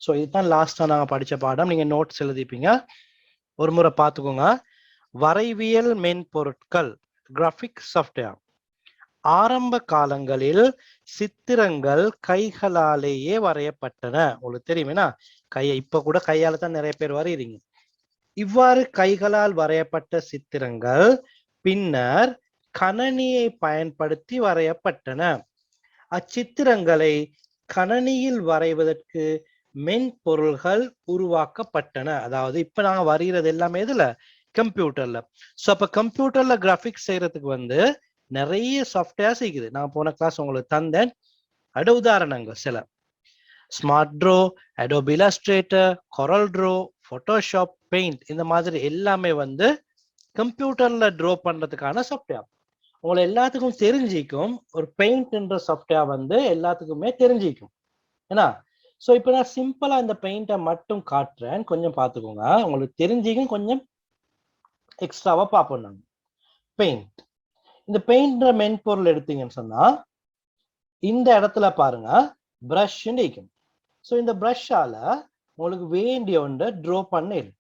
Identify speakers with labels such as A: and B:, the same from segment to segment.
A: So இதுதான் லாஸ்டா நாங்க படிச்ச பாடம். நீங்க நோட்ஸ் எழுதிப்பீங்க, ஒரு முறை பார்த்துக்கோங்க. வரைவியல் மென்பொருட்கள், கிராஃபிக் சாஃப்ட்வேர். ஆரம்ப காலங்களில் சித்திரங்கள் கைகளாலேயே வரையப்பட்டன. உங்களுக்கு தெரியுமேனா, இப்ப கூட கையால தான் நிறைய பேர் வரையறீங்க. இவ்வாறு கைகளால் வரையப்பட்ட சித்திரங்கள் பின்னர் கணனியை பயன்படுத்தி வரையப்பட்டன. அச்சித்திரங்களை கணனியில் வரைவதற்கு மென்பொருள்கள் உருவாக்கப்பட்டன. அதாவது இப்ப நாங்க வரைகிறது எல்லாமே இதுல கம்ப்யூட்டர்ல. ஸோ அப்ப கம்ப்யூட்டர்ல கிராஃபிக்ஸ் செய்யறதுக்கு நிறைய சாஃப்ட்வேர்ஸ் இருக்குது. நான் போன கிளாஸ் உங்களுக்கு தந்தேன் அட உதாரணங்கள் சில. Smart draw, Adobe Illustrator, Corel draw, Photoshop, paint, இந்த மாதிரி எல்லாமே கம்ப்யூட்டர்ல ட்ரோ பண்றதுக்கான சாஃப்ட்வேர். உங்களை எல்லாத்துக்கும் தெரிஞ்சிக்கும். ஒரு பெயிண்ட்ன்ற சாஃப்ட்வேர் எல்லாத்துக்குமே தெரிஞ்சிக்கும். ஏன்னா ஸோ இப்போ நான் சிம்பிளா இந்த பெயிண்டை மட்டும் காட்டுறேன், கொஞ்சம் பார்த்துக்கோங்க. உங்களுக்கு தெரிஞ்சிக்கும், கொஞ்சம் எக்ஸ்ட்ராவா பார்ப்போம் நாங்க. பெயிண்ட், இந்த பெயிண்ட்ற மென்பொருள் எடுத்தீங்கன்னு சொன்னா இந்த இடத்துல பாருங்க பிரஷ் இருக்கும். ஸோ இந்த பிரஷ்ஷால உங்களுக்கு வேண்டிய ஒன்றை ட்ரோ பண்ணிடும்.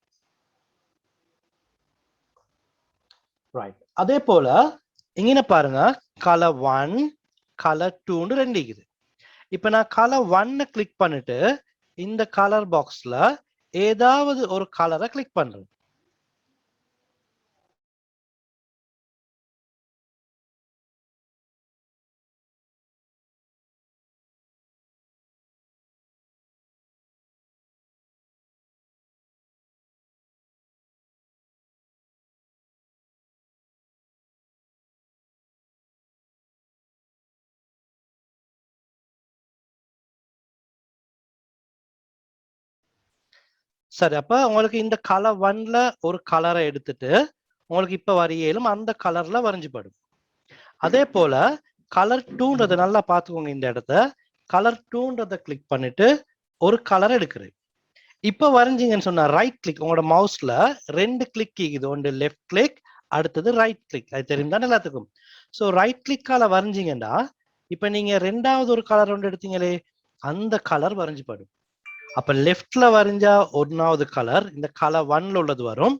A: ரைட். அதே போல இங்க பாருங்க கலர் 1, கலர் 2 ரெண்டு இருக்குது. இப்ப நான் கலர் 1 கிளிக் பண்ணிட்டு இந்த கலர் பாக்ஸ்ல ஏதாவது ஒரு கலரை கிளிக் பண்றேன். சரி, அப்ப உங்களுக்கு இந்த கலர் 1ல ஒரு கலரை எடுத்துட்டு உங்களுக்கு இப்ப வரையிலும் அந்த கலர்ல வரைஞ்சுப்படும். அதே போல கலர் 2ன்றதை நல்லா பார்த்துக்கோங்க. இந்த இடத்த கலர் 2ன்றதை கிளிக் பண்ணிட்டு ஒரு கலர் எடுக்கிறேன். இப்ப வரைஞ்சிங்கன்னு சொன்னா ரைட் கிளிக், உங்களோட மவுஸ்ல 2 கிளிக் இருக்குது. ஒன்று லெஃப்ட் கிளிக், அடுத்தது ரைட் கிளிக். அது தெரியும் தான் எல்லாத்துக்கும். ஸோ ரைட் கிளிக்கால வரைஞ்சிங்கன்னா இப்ப நீங்க ரெண்டாவது ஒரு கலர் ஒன்று எடுத்தீங்களே, அந்த கலர் வரைஞ்சுப்படும். அப்ப லெஃப்ட்ல வரைஞ்சா ஒன்னாவது கலர் இந்த கலர் 1ல உள்ளது வரும்,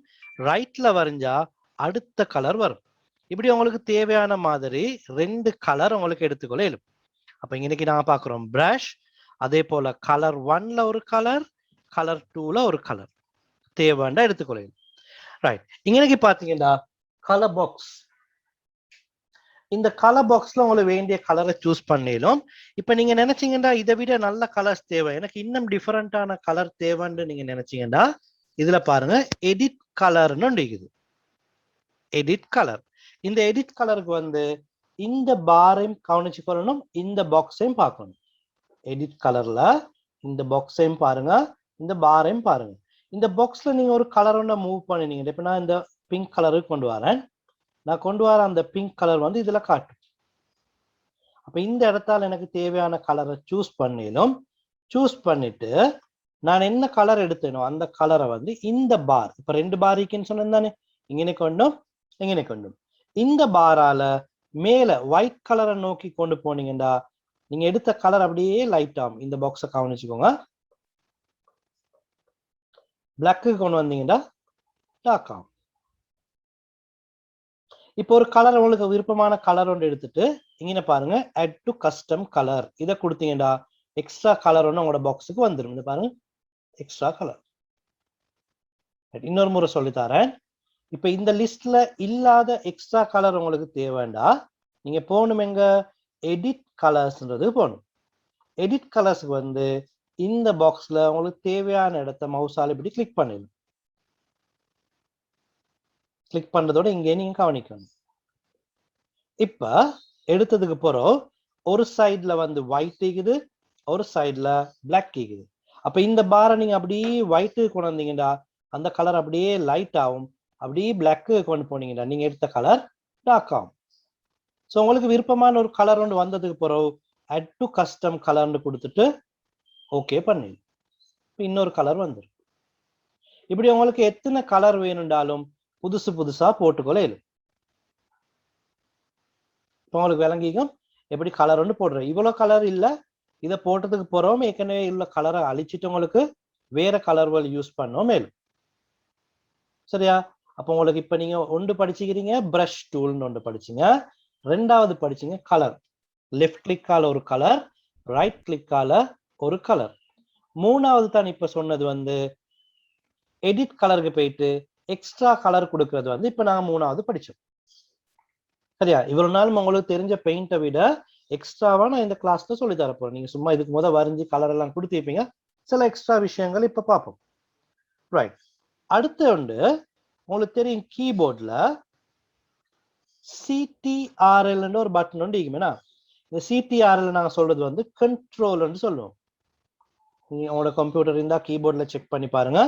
A: ரைட்ல வரைஞ்சா அடுத்த கலர் வரும். இப்படி உங்களுக்கு தேவையான மாதிரி 2 கலர் உங்களுக்கு எடுத்துக்கொள்ள இயலும். அப்ப இன்னைக்கு நாங்க பாக்குறோம் பிரஷ், அதே போல கலர் 1ல ஒரு கலர், கலர் 2ல ஒரு கலர் தேவைண்டா எடுத்துக்கொள்ள இயலும். ரைட். இன்னைக்கு பாத்தீங்கன்னா கலர் பாக்ஸ். இந்த கலர் பாக்ஸ்ல உங்களுக்கு வேண்டிய கலரை சூஸ் பண்ணிடும். இப்ப நீங்க நினைச்சீங்கன்னா இதை விட நல்ல கலர்ஸ் தேவை, எனக்கு இன்னும் டிஃபரெண்டான கலர் தேவைன்னு நீங்க நினைச்சீங்கன்னா இதுல பாருங்க எடிட் கலர்னு ஒன்று இருக்குது. Edit colour. இந்த எடிட் கலருக்கு இந்த பாரையும் கவனிச்சு கொள்ளணும், இந்த பாக்ஸையும் பார்க்கணும். எடிட் கலர்ல இந்த பாக்ஸையும் பாருங்க, இந்த பாரையும் பாருங்க. இந்த பாக்ஸ்ல நீங்க ஒரு கலர் ஒன்றை மூவ் பண்ணினீங்க. இப்ப நான் இந்த பிங்க் கலருக்கு கொண்டு வரேன். நான் கொண்டு வர அந்த பிங்க் கலர் இதுல காட்டும். அப்ப இந்த இடத்தால எனக்கு தேவையான கலரை சூஸ் பண்ணிடும். சூஸ் பண்ணிட்டு நான் என்ன கலர் எடுத்தேனோ அந்த கலரை இந்த பார், இப்ப 2 பார் இருக்குன்னு சொன்னேன் தானே, இங்கே கொண்டும் இங்கே கொண்டும், இந்த பாரால மேல ஒயிட் கலரை நோக்கி கொண்டு போனீங்கன்னா நீங்க எடுத்த கலர் அப்படியே லைட் ஆகும். இந்த பாக்ஸை கவனிச்சுக்கோங்க. பிளாக்கு கொண்டு வந்தீங்கன்னா டார்க் ஆகும். இப்போ ஒரு கலர் உங்களுக்கு விருப்பமான கலர் ஒன்று எடுத்துட்டு இங்க பாருங்க add to custom color, இதை கொடுத்தீங்கன்னா எக்ஸ்ட்ரா கலர் ஒன்று உங்களோட பாக்ஸுக்கு வந்துடும். இந்த பாருங்க எக்ஸ்ட்ரா கலர். இன்னொரு முறை சொல்லித்தரேன். இப்ப இந்த லிஸ்ட்ல இல்லாத எக்ஸ்ட்ரா கலர் உங்களுக்கு தேவைண்டா நீங்க போகணும் எங்க எடிட் கலர்ஸ்ன்றது போகணும். எடிட் கலர்ஸ்க்கு இந்த பாக்ஸ்ல உங்களுக்கு தேவையான இடத்த மவுஸால இப்படி கிளிக் பண்ணிடணும். கிளிக் பண்றதோட இங்கே நீங்க கவனிக்கணும். இப்ப எடுத்ததுக்கு பிறகு ஒரு சைட்ல ஒயிட் இருக்குது, ஒரு சைட்ல பிளாக் இருக்குது. அப்ப இந்த பாரை நீங்க அப்படியே ஒயிட்டு கொண்டு வந்தீங்கன்னா அந்த கலர் அப்படியே லைட் ஆகும். அப்படியே பிளாக்கு கொண்டு போனீங்கன்னா நீங்க எடுத்த கலர் டார்க் ஆகும். ஸோ உங்களுக்கு விருப்பமான ஒரு கலர் ஒன்று வந்ததுக்கு பிறகு add to custom கலர்னு கொடுத்துட்டு ஓகே பண்ணி இன்னொரு கலர் வந்துடும். இப்படி உங்களுக்கு எத்தனை கலர் வேணும்னாலும் புதுசு புதுசா போட்டுக்கொள்ள இயலும். இப்போ உங்களுக்கு விளங்கிக்கும் எப்படி கலர் ஒன்று போடுறேன். இவ்வளவு கலர் இல்ல, இதை போட்டதுக்கு போறோம் ஏற்கனவே உள்ள கலரை அழிச்சிட்டு உங்களுக்கு வேற கலர்கள் யூஸ் பண்ணோம் மேலும். சரியா? அப்போ உங்களுக்கு இப்ப நீங்க ஒன்று படிச்சுக்கிறீங்க பிரஷ் டூல்னு ஒன்று படிச்சீங்க, ரெண்டாவது படிச்சீங்க கலர். லெஃப்ட் கிளிக்கால ஒரு கலர், ரைட் கிளிக்கால ஒரு கலர். மூணாவது தான் இப்ப சொன்னது வந்து எடிட் கலருக்கு போயிட்டு எக்ஸ்ட்ரா கலர் கொடுக்கறது வந்து இப்ப நாங்க மூணாவது படிச்சோம். சரியா? இவ்வளவு நாள் உங்களுக்கு தெரிஞ்ச பெயிண்டை விட எக்ஸ்ட்ராவா நான் இந்த கிளாஸ்ல சொல்லி தர போறேன். நீங்க சும்மா இதுக்கு முதல் வரைஞ்சி கலர் எல்லாம் கொடுத்திருப்பீங்க, சில எக்ஸ்ட்ரா விஷயங்கள் இப்ப பார்ப்போம். ரைட். அடுத்து வந்து உங்களுக்கு தெரியும் கீபோர்ட்ல CTRL ஒரு பட்டன் ஒன்று இருக்குமேனா, இந்த CTRL நாங்க சொல்றது வந்து கண்ட்ரோல் சொல்லுவோம். நீங்க உங்களோட கம்ப்யூட்டர் இருந்தா கீபோர்ட்ல செக் பண்ணி பாருங்க.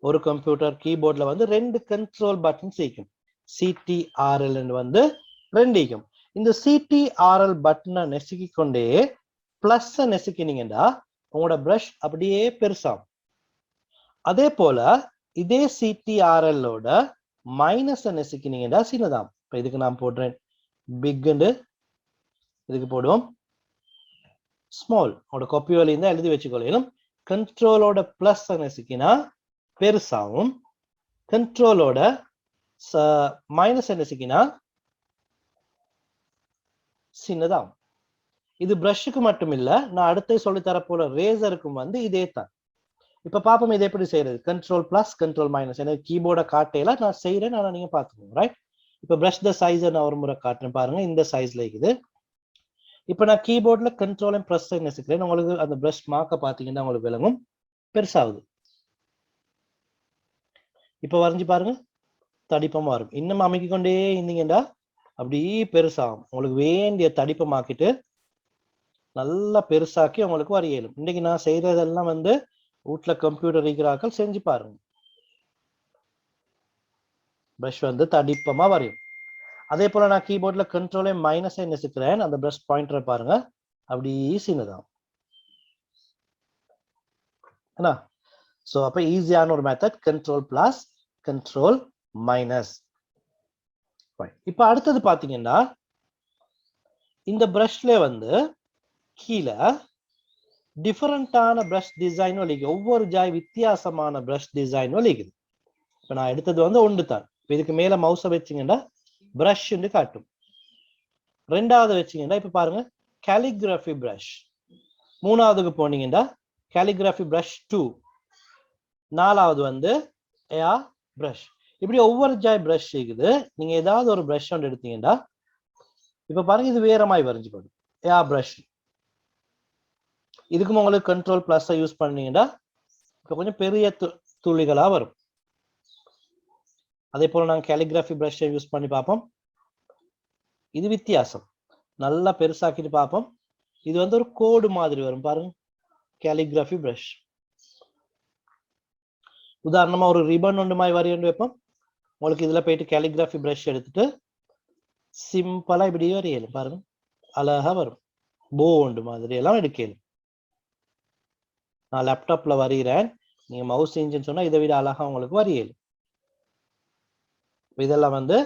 A: ஒரு கம்ப்யூட்டர் கீபோர்ட்ல வந்து 2 கண்ட்ரோல் பட்டன்ஸ் இருக்கும். CTRL வந்து 2 இருக்கும். இந்த CTRL பட்டனை நெசுக்கி கொண்டே பிளஸ் நெசுக்கினீங்கன்னா உங்களோட பிரஷ் அப்படியே பெருசாகும். அதே போல இதே CTRL ஓட மைனஸ் நெசுக்கினீங்கன்னா சின்னதாகும். இப்ப இதுக்கு நான் போடுறேன் பிக், இதுக்கு போடுவோம் ஸ்மால். உங்களோட காப்பியோல இருந்தா எழுதி வச்சுக்கொள்ளும். கண்ட்ரோலோட பிளஸ் நெசுக்கினா பெருசாகும், கண்ட்ரோலோட மைனஸ் நெசுக்கினா சின்னதாகும். இது பிரஷுக்கு மட்டும் இல்ல, நான் அடுத்து சொல்லி தர போற ரேசருக்கும் வந்து இதே தான். இப்ப பாப்போம் இது எப்படி செய்யறது. Control plus control minus. எனக்கு கீபோர்டை காட்டையில நான் செய்யறேன், ஆனா நீங்க பாத்துக்கோங்க. ரைட். இப்ப பிரஷ் த சைஸை நான் ஒரு முறை காட்டுறேன் பாருங்க. இந்த சைஸ்ல இருக்குது. இப்ப நான் கீபோர்ட்ல கண்ட்ரோல் அண்ட் பிரஸ் நெசுக்கிறேன். உங்களுக்கு அந்த பிரஷ் மார்க்க பாத்தீங்கன்னா உங்களுக்கு விளங்கும், பெருசாகுது. இப்ப வரைஞ்சு பாருங்க, தடிப்பமா இருக்கும். இன்னும் அமைக்கிக் கொண்டே இருந்தீங்கன்னா அப்படியே பெருசாகும். உங்களுக்கு வேண்டிய தடிப்பமாக்கிட்டு நல்லா பெருசாக்கி உங்களுக்கு வரைய இயலும். இன்னைக்கு நான் செய்யறதெல்லாம் வந்து வீட்டுல கம்ப்யூட்டர் இருக்கிறார்கள், செஞ்சு பாருங்க. பிரஷ் வந்து தடிப்பமா வரையும். அதே போல நான் கீபோர்ட்ல கண்ட்ரோலே மைனஸை நெசுக்கிறேன். அந்த பிரஷ் பாயிண்டரை பாருங்க, அப்படியே சின்னதாகும். என்ன? சோ அப்ப ஈஸியான ஒரு method control plus control minus. இப்ப அடுத்தது பாத்தீங்கன்னா இந்த பிரஷ்ல வந்து கீழே டிஃபரண்டான பிரஷ் டிசைன் வலிக்குது. ஒவ்வொரு ஜாய் வித்தியாசமான பிரஷ் டிசைன் வலிக்குது. இப்ப நான் எடுத்தது வந்து ஒன்று தான். இதுக்கு மேல மவுஸை வச்சீங்கன்னா பிரஷ் காட்டும். ரெண்டாவது வச்சீங்கன்னா இப்ப பாருங்க கேலிகிராஃபி பிரஷ். மூணாவதுக்கு போனீங்கன்னா கேலிகிராஃபி பிரஷ் 2. நாலாவது வந்து ஏர் பிரஷ். இப்படி ஒவ்வொரு ஜாய் பிரஷ் இருக்குது. நீங்க ஏதாவது ஒரு பிரஷ் ஒன்று எடுத்தீங்கன்னா இப்ப பாருங்க இது வேற மாதிரி வரைஞ்சு போடும். ஏர் பிரஷ். இதுக்கும் உங்களுக்கு கண்ட்ரோல் பிளஸ் யூஸ் பண்ணீங்கன்னா இப்ப கொஞ்சம் பெரிய துளிகளா வரும். அதே போல நாங்க கேலிகிராஃபி பிரஷ் யூஸ் பண்ணி பார்ப்போம். இது வித்தியாசம். நல்லா பெருசாக்கிட்டு பார்ப்போம். இது வந்து ஒரு கோடு மாதிரி வரும் பாருங்க, கேலிகிராஃபி பிரஷ். உதாரணமா ஒரு ரிபன் ஒன்று மாதிரி வரையண்டு வைப்போம். உங்களுக்கு இதுல போயிட்டு கேலிகிராஃபி பிரஷ் எடுத்துட்டு சிம்பிளா இப்படி வரையலும் பாருங்க, அழகா வரும். போண்டு மாதிரி எல்லாம் எடுக்கலும். நான் லேப்டாப்ல வரைகிறேன், நீங்க மவுஸ் இன்ஜின் சொன்னா இதை விட அழகா உங்களுக்கு வரையலும். இதெல்லாம் வந்து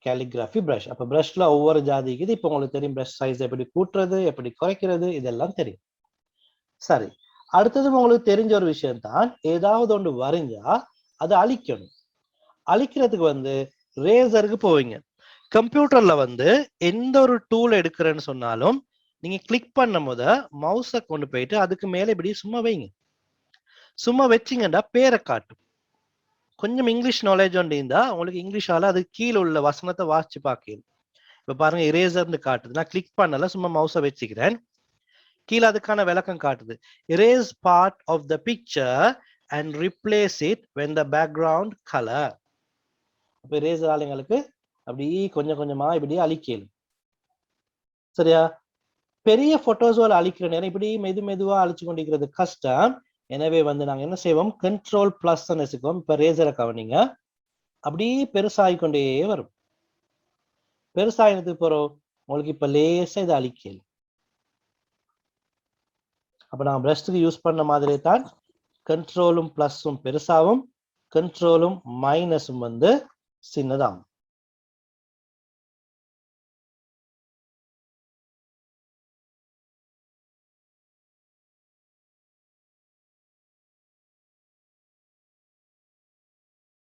A: கேலிகிராஃபி பிரஷ். அப்ப பிரஷ்ல ஒவ்வொரு ஜாதிக்கு இப்ப உங்களுக்கு தெரியும் பிரஷ் சைஸ் எப்படி கூட்டுறது, எப்படி குறைக்கிறது, இதெல்லாம் தெரியும். சரி, அடுத்தது உங்களுக்கு தெரிஞ்ச ஒரு விஷயம் தான், ஏதாவது ஒன்று வரைஞ்சா அதை அழிக்கணும். அழிக்கிறதுக்கு வந்து ரேசருக்கு போவீங்க. கம்ப்யூட்டர்ல வந்து எந்த ஒரு டூல் எடுக்கிறேன்னு சொன்னாலும் நீங்க கிளிக் பண்ணும் போது மவுஸை கொண்டு போயிட்டு அதுக்கு மேல இப்படி சும்மா வைங்க. சும்மா வச்சிங்கன்னா பேரை காட்டும். கொஞ்சம் இங்கிலீஷ் நாலேஜ் ஒன்று இருந்தா உங்களுக்கு இங்கிலீஷால அது கீழே உள்ள வசனத்தை வாசிச்சு பார்க்கணும். இப்ப பாருங்க இரேசர்னு காட்டுது. நான் கிளிக் பண்ணல, சும்மா மவுஸை வச்சுக்கிறேன். கீழே அதுக்கான விளக்கம் காட்டுது. erase part of the picture and replace it when the background color. அப்ப இரேசர் ஆளுங்களுக்கு அப்படி கொஞ்சம் கொஞ்சமா இப்படி அழிக்கலும். சரியா? பெரிய போட்டோஸோட அழிக்கிற நேரம் இப்படி மெதுவா அழிச்சு கொண்டிருக்கிறது கஷ்டம். எனவே வந்து நாங்க என்ன செய்வோம், கண்ட்ரோல் பிளஸ் நெசுக்குவோம். இப்ப ரேசரை கவனிங்க, அப்படியே பெருசாகி கொண்டே வரும். பெருசாகினதுக்கு போறோம் உங்களுக்கு இப்ப லேசா இதை அழிக்கலும். அப்ப நான் பிரஷ்க்கு யூஸ் பண்ண மாதிரி தான் கண்ட்ரோலும் பிளஸும் பெருசாகும், கண்ட்ரோலும் மைனஸும் வந்து சின்னதாகும்.